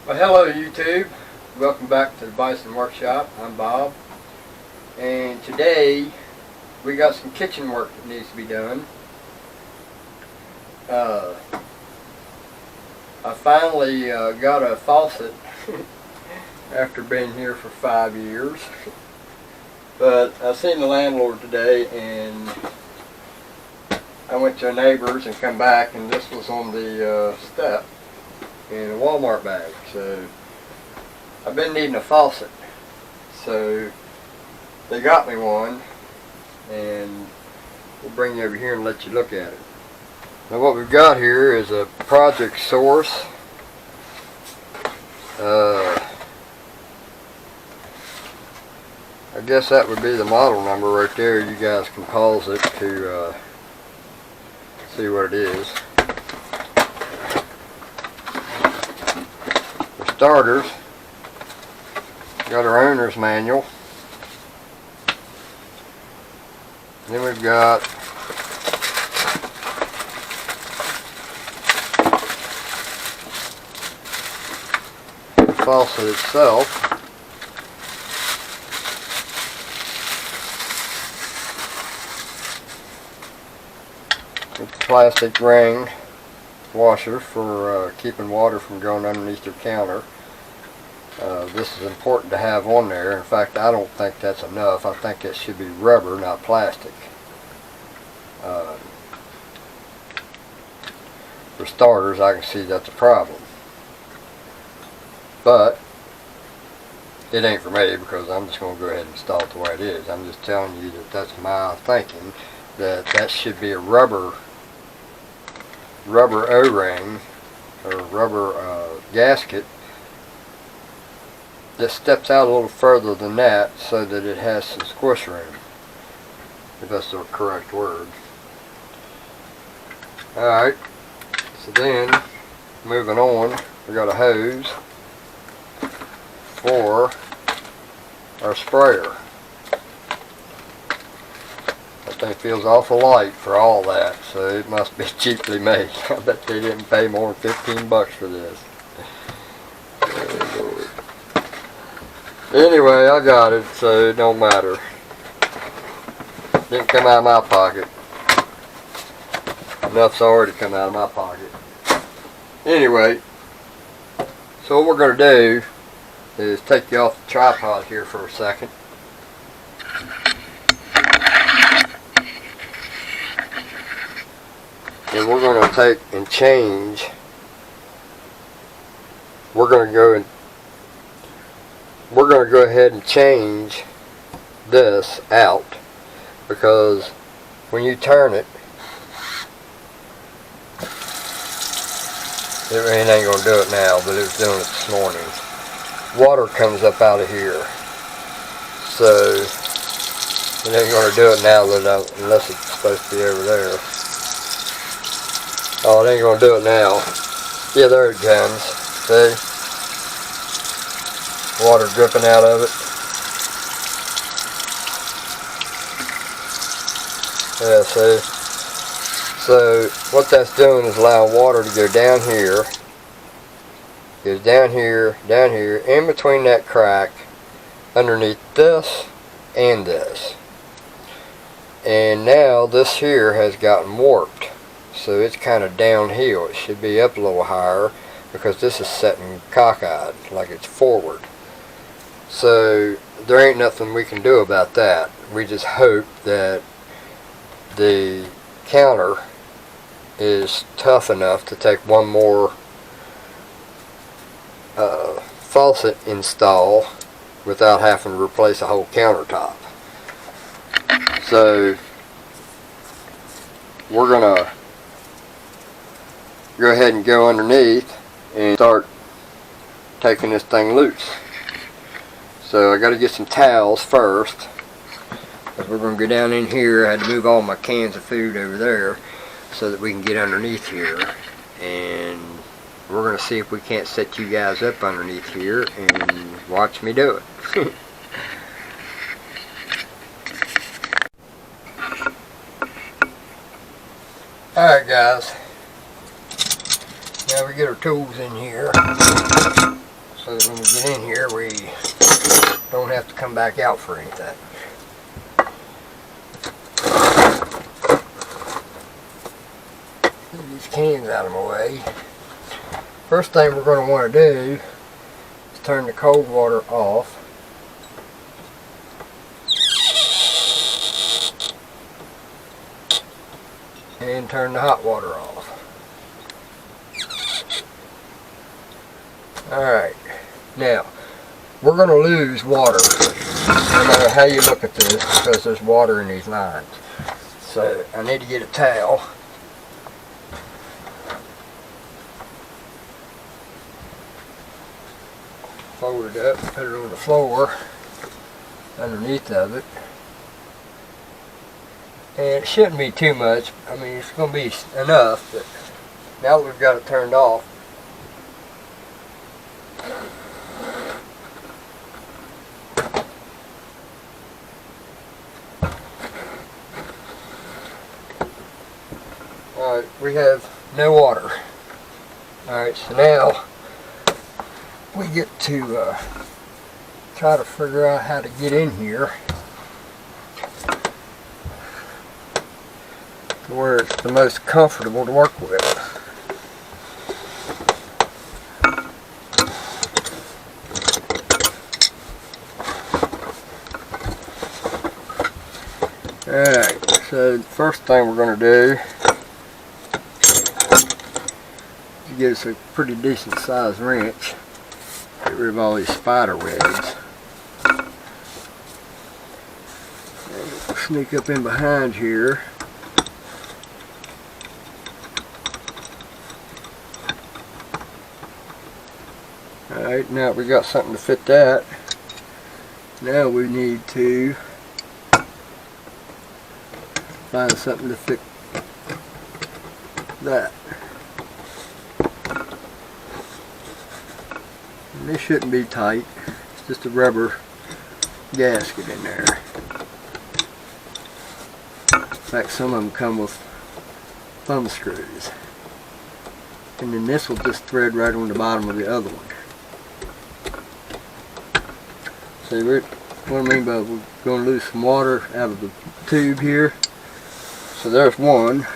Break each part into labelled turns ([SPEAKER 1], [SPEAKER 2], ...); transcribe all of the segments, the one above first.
[SPEAKER 1] Well, hello YouTube. Welcome back to the Bison Workshop. I'm Bob, and today we got some kitchen work that needs to be done. I finally got a faucet after being here for 5 years, but I seen the landlord today and I went to a neighbor's and come back, and this was on the step in a Walmart bag. So I've been needing a faucet, so they got me one, and we'll bring you over here and let you look at it. Now what we've got here is a project source. I guess that would be the model number right there. You guys can pause it to see what it is. For starters, got our owner's manual. Then we've got the faucet itself. With the plastic ring washer for keeping water from going underneath your counter. This is important to have on there. In fact, I don't think that's enough. I think it should be rubber, not plastic. For starters, I can see that's a problem. But it ain't for me, because I'm just going to go ahead and install it the way it is. I'm just telling you that that's my thinking, that should be a rubber O-ring or rubber gasket that steps out a little further than that, so that it has some squish room, if that's the correct word. Alright, so then moving on, we got a hose for our sprayer. That thing feels awful light for all that, so it must be cheaply made. I bet they didn't pay more than 15 bucks for this. Anyway, I got it, so it don't matter. Didn't come out of my pocket. Enough's already come out of my pocket. Anyway, so what we're going to do is take you off the tripod here for a second. And we're going to take and change. We're going to go ahead and change this out, because when you turn it, it ain't going to do it now, but it was doing it this morning. Water comes up out of here, so it ain't going to do it now unless it's supposed to be over there. Oh, it ain't going to do it now. Yeah, there it comes. See? Water dripping out of it. Yeah, see? So what that's doing is allowing water to go down here. Goes down here, in between that crack, underneath this and this. And now this here has gotten warped. So it's kind of downhill. It should be up a little higher, because this is setting cockeyed, like it's forward. So there ain't nothing we can do about that. We just hope that the counter is tough enough to take one more faucet install without having to replace a whole countertop. So we're gonna go ahead and go underneath and start taking this thing loose. So I got to get some towels first, because we're going to go down in here. I had to move all my cans of food over there so that we can get underneath here, and we're going to see if we can't set you guys up underneath here and watch me do it. Alright guys, now we get our tools in here. so that when we get in here we don't have to come back out for anything. Get these cans out of my way. First thing we're going to want to do is turn the cold water off. And turn the hot water off. Alright, now we're going to lose water no matter how you look at this because there's water in these lines. So I need to get a towel. Fold it up, put it on the floor underneath of it. And it shouldn't be too much. I mean, it's going to be enough, but now that we've got it turned off, alright, we have no water. Alright, so now we get to try to figure out how to get in here to where it's the most comfortable to work with. Alright, so the first thing we're going to do is get us a pretty decent sized wrench. Get rid of all these spider webs. And we'll sneak up in behind here. Alright, now we got something to fit that. Now we need to find something to fit that. And this shouldn't be tight. It's just a rubber gasket in there. In fact, some of them come with thumb screws. And then this will just thread right on the bottom of the other one. See what I mean by we're going to lose some water out of the tube here. So there's one.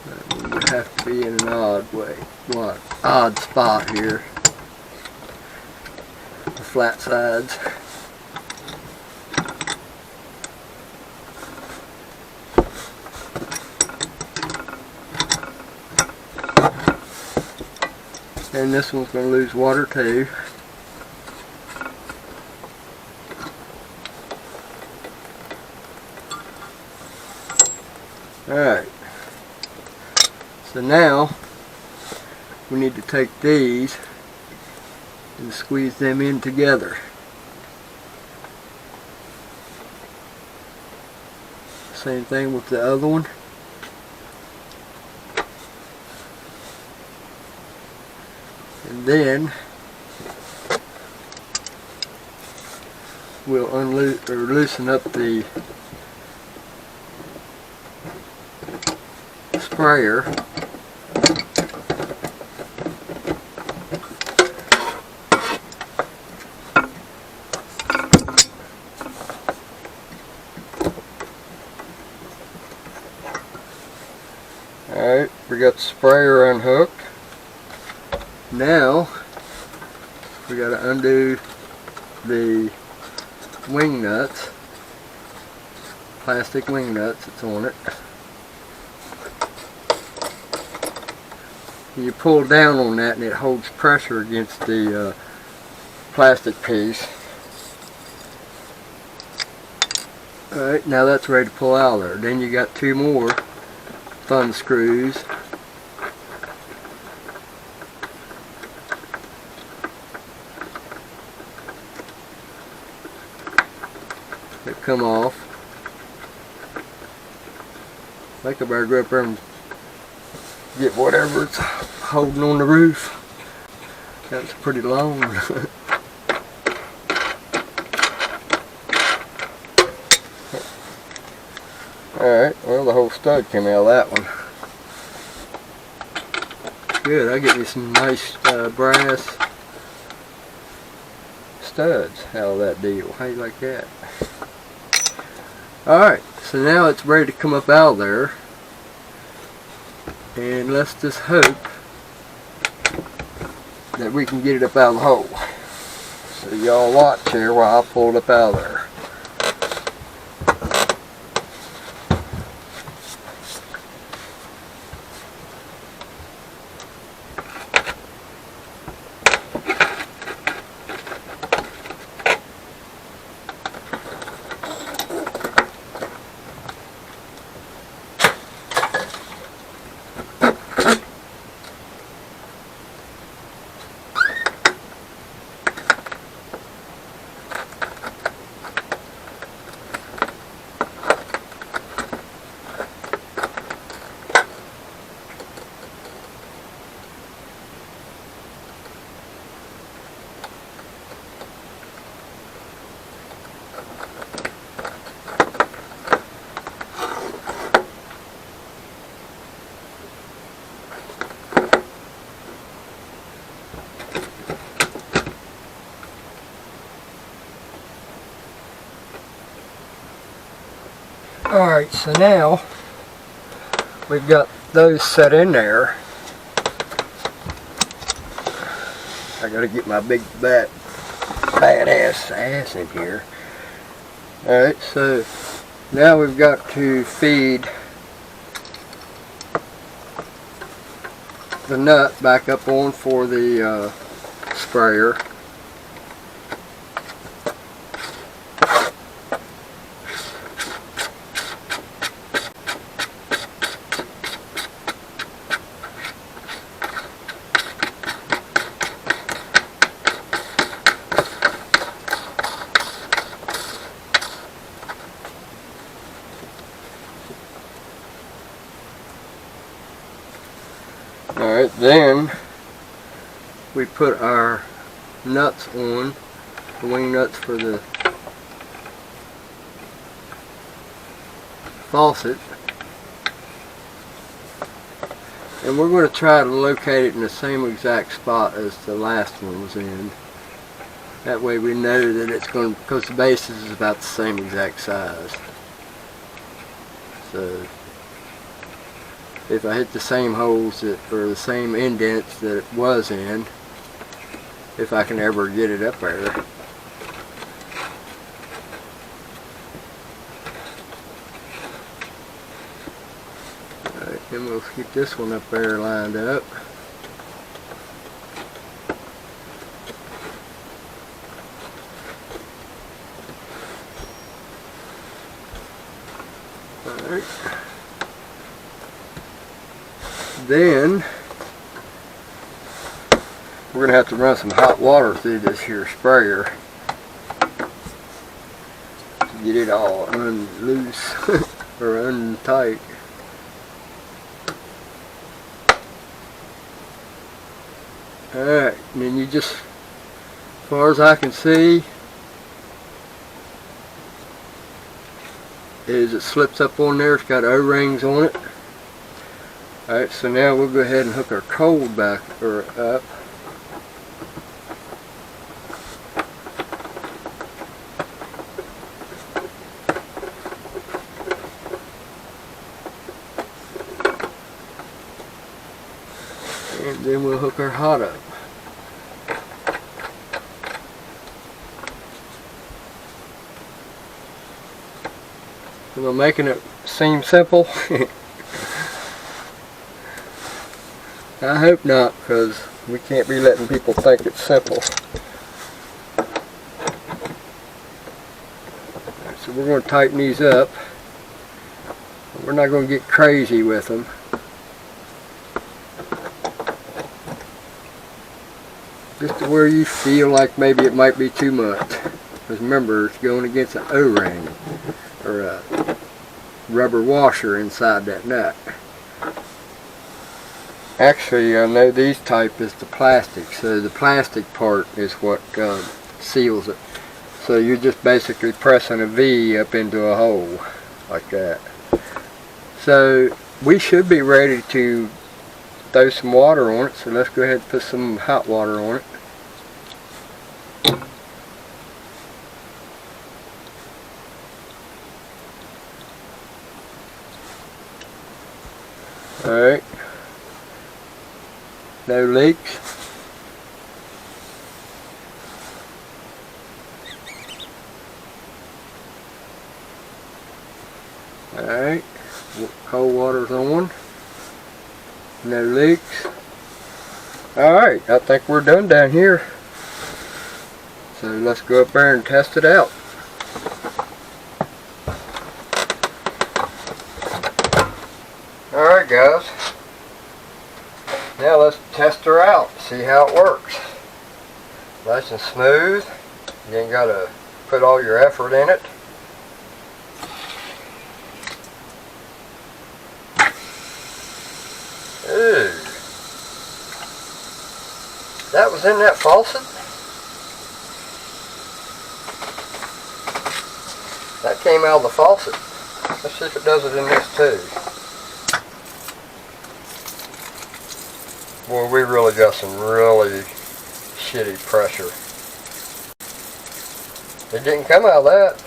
[SPEAKER 1] That would have to be in an odd spot here. The flat sides. And this one's going to lose water too. Alright. So now we need to take these and squeeze them in together. Same thing with the other one. And then we'll loosen up the sprayer. Alright, we got the sprayer unhooked. Now we got to undo the wing nuts, plastic wing nuts that's on it. You pull down on that and it holds pressure against the plastic piece. Alright, now that's ready to pull out of there. Then you got two more thumb screws. That come off. I think I better go up there and get whatever it's holding on the roof. That's pretty long. Alright, well the whole stud came out of that one. Good, I get me some nice brass studs out of that deal. How you like that? Alright, so now it's ready to come up out of there. And let's just hope that we can get it up out of the hole. So y'all watch here while I pull it up out of there. Alright, so now we've got those set in there. I gotta get my big badass ass in here. Alright, so now we've got to feed the nut back up on for the sprayer. Alright, then we put our nuts on, the wing nuts for the faucet, and we're going to try to locate it in the same exact spot as the last one was in. That way we know that it's going to, because the bases is about the same exact size. So if I hit the same holes that, or the same indents that it was in, if I can ever get it up there. Alright, then we'll get this one up there lined up. Alright. Then we're going to have to run some hot water through this here sprayer to get it all unloose or untight. Alright, and then you just, as far as I can see, is it slips up on there. It's got O-rings on it. Alright, so now we'll go ahead and hook our cold back or up. And then we'll hook our hot up. Am I making it seem simple? I hope not, because we can't be letting people think it's simple. So we're going to tighten these up. We're not going to get crazy with them. Just to where you feel like maybe it might be too much. Because remember, it's going against an O-ring or a rubber washer inside that nut. Actually, I know these type is the plastic, so the plastic part is what seals it. So you're just basically pressing a V up into a hole like that. So we should be ready to throw some water on it, so let's go ahead and put some hot water on it. Alright, no leaks. Alright, cold water's on, no leaks. Alright, I think we're done down here. So let's go up there and test it out. Alright guys, now let's test her out, see how it works. Nice and smooth, you ain't got to put all your effort in it. Ooh, that was in that faucet? That came out of the faucet. Let's see if it does it in this too. Boy, we really got some really shitty pressure. It didn't come out of that.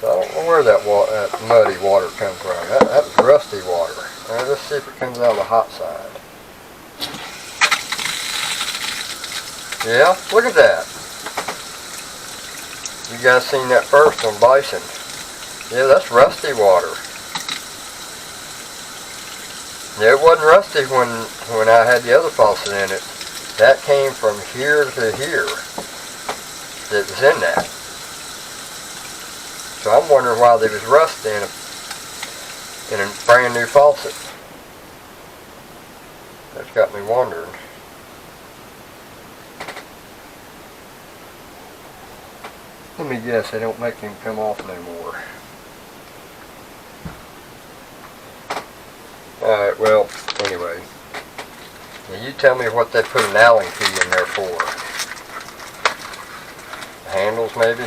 [SPEAKER 1] So I don't know where that muddy water comes from. That was rusty water. Alright, let's see if it comes out of the hot side. Yeah, look at that. You guys seen that first on Bison. Yeah, that's rusty water. Yeah, it wasn't rusty when I had the other faucet in it. That came from here to here. It was in that. So I'm wondering why there was rust in a brand new faucet. That's got me wondering. Let me guess, they don't make them come off no more. Alright, well, anyway. Now you tell me what they put an Allen key in there for. Handles, maybe?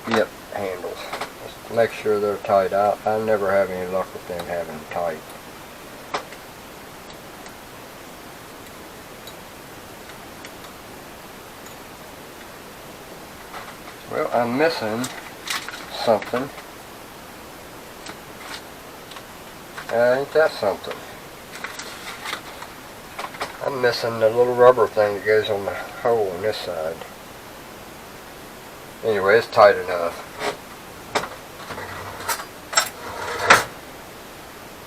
[SPEAKER 1] Yep, handles. Just make sure they're tight. I never have any luck with them having them tight. Well, I'm missing something. Ain't that something? I'm missing the little rubber thing that goes on the hole on this side. Anyway, it's tight enough.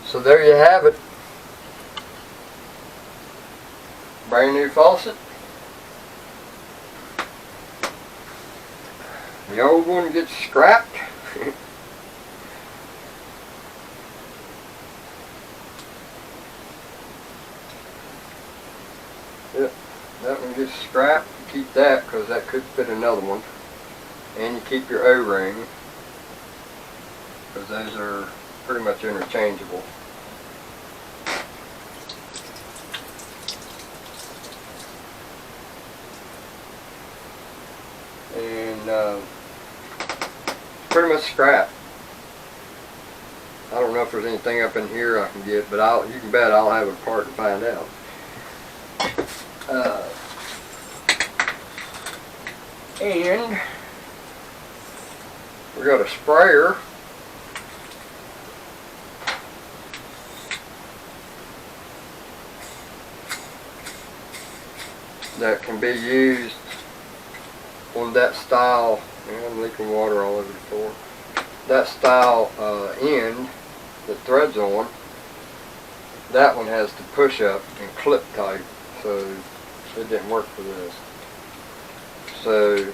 [SPEAKER 1] So there you have it. Brand new faucet. The old one gets scrapped. Yep, that one gets scrapped. Keep that because that could fit another one. And you keep your O-ring because those are pretty much interchangeable. And pretty much scrap. I don't know if there's anything up in here I can get, but you can bet I'll have a part and find out. And we got a sprayer. That can be used on that style. I'm leaking water all over the floor. That style end that threads on, that one has to push up and clip tight, so it didn't work for this. So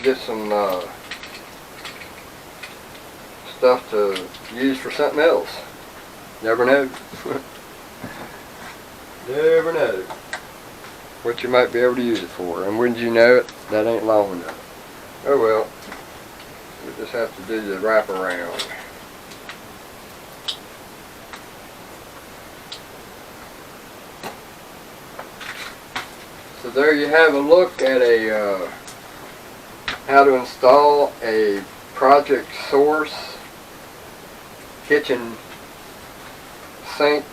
[SPEAKER 1] get some stuff to use for something else. Never know. Never know what you might be able to use it for, and wouldn't you know it, that ain't long enough. Oh well, we just have to do the wraparound. So there you have a look at how to install a Project Source kitchen sink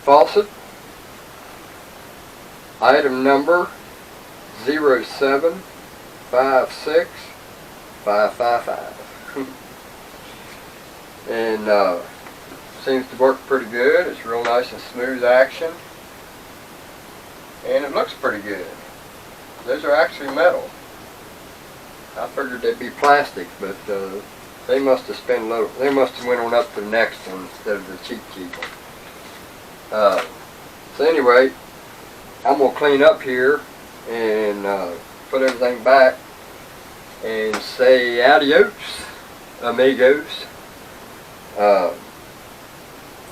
[SPEAKER 1] faucet. Item number 0756555. And seems to work pretty good. It's real nice and smooth action. And it looks pretty good. Those are actually metal. I figured they'd be plastic, but they must have spent a little. They must have went on up to the next one instead of the cheap one. So anyway, I'm gonna clean up here and put everything back and say adios, amigos.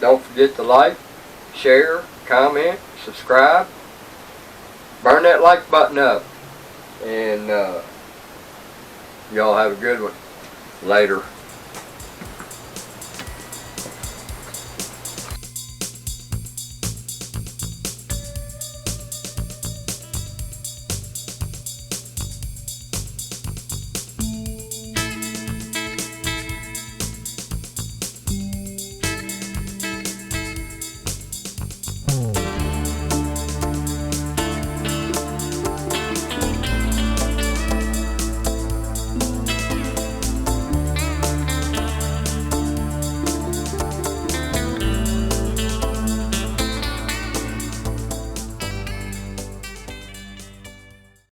[SPEAKER 1] Don't forget to like, share, comment, subscribe. Burn that like button up, and y'all have a good one. Later.